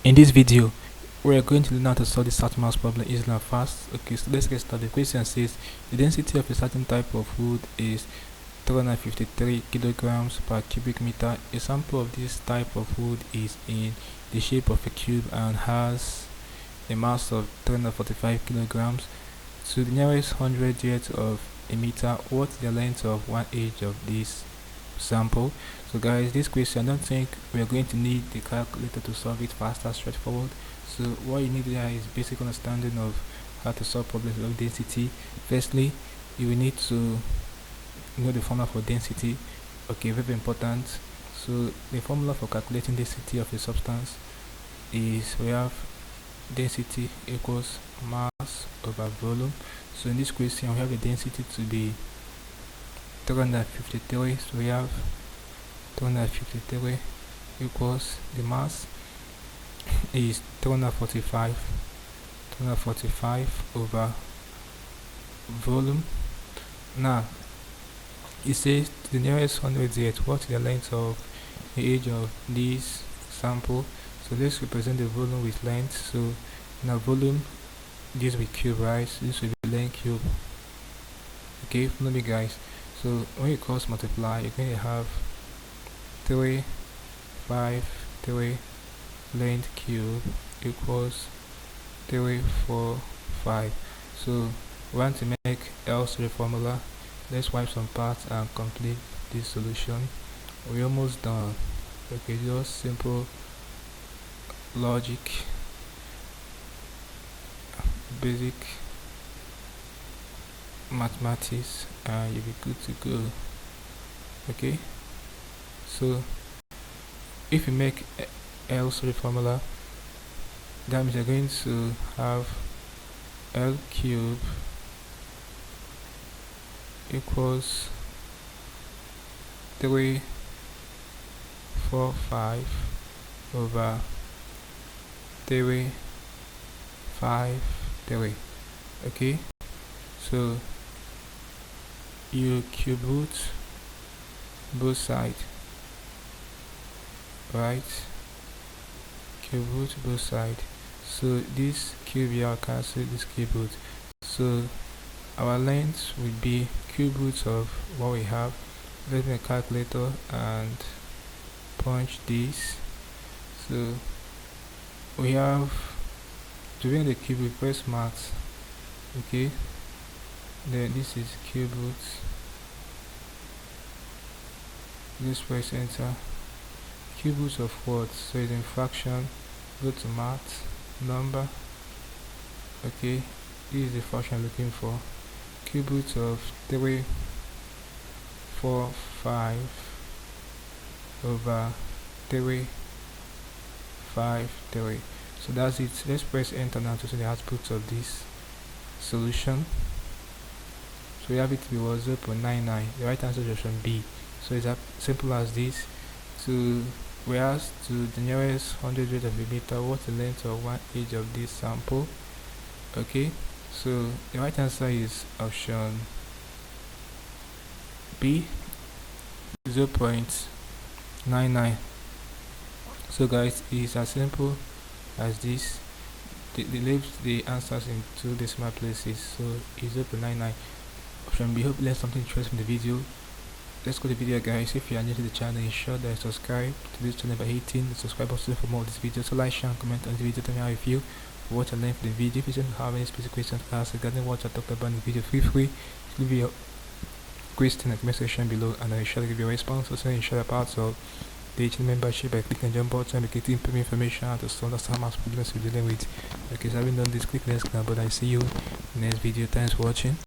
In this video, we are going to learn how to solve the certain mass problem easily and fast. Okay, so let's get started. The question says the density of a certain type of wood is 353 kilograms per cubic meter. A sample of this type of wood is in the shape of a cube and has a mass of 345 kilograms. To the nearest 100th of a meter, what's the length of 1/8 of this sample? So guys, this question, I don't think we are going to need the calculator to solve it faster, straightforward. So what you need here is basic understanding of how to solve problems of density. Firstly, you will need to know the formula for density. Okay, very important. So the formula for calculating density of a substance is we have density equals mass over volume. So in this question we have the density to be 353. So we have 353 equals the mass is 345 over volume. Now it says to the nearest 100th, what is the length of the edge of this sample? So let's represent the volume with length. So now volume, this will be cube, right? So this will be length cube. Okay, follow me guys. So when you cross multiply, you're going to have 3, 5, 3 length cube equals 3, 4, 5. So we want to make L3 formula. Let's wipe some parts and complete this solution. We're almost done. Okay, just simple logic, basic mathematics, and you'll be good to go. Okay, so if you make L3 formula, that means you're going to have L cube equals 3, 4, 5 over 3, 5, 3. Okay, so you cube root both sides, right? Cube root both sides. So this cube here cancel this cube root. So our length will be cube root of what we have. Let's make a calculator and punch this. So we have, to bring the cube, we press max. Okay, then this is cube root. Just press enter. Cube root of what? So it's in fraction. Go to math, number. Okay, this is the fraction I'm looking for. Cube root of 3, 4, 5 over 3, 5, 3. So that's it. Let's press enter now to see the output of this solution. So we have it to be 0.99. The right answer is option B. So it's as simple as this. To we asked to the nearest 100th of a meter, what's the length of 1/8 of this sample? Okay, so the right answer is option B, 0.99. So guys, it's as simple as this. They leave the answers in 2 decimal places, so it's 0.99. Option B. Hope you learned something interesting from the video. Let's go to the video guys. If you are new to the channel, ensure that you subscribe to this channel by hitting the subscribe button for more of this video. So like, share and comment on the video. Tell me how you feel, what you learned from the video. If you don't have any specific questions to ask regarding what I talked about in the video, feel free to leave your question in the comment section below and I will surely give you a response. Also ensure that part of the channel membership by clicking the jump button and getting information how to solve the some math problems you're dealing with. Okay, so having done this, click the next button. I see you in the next video. Thanks for watching.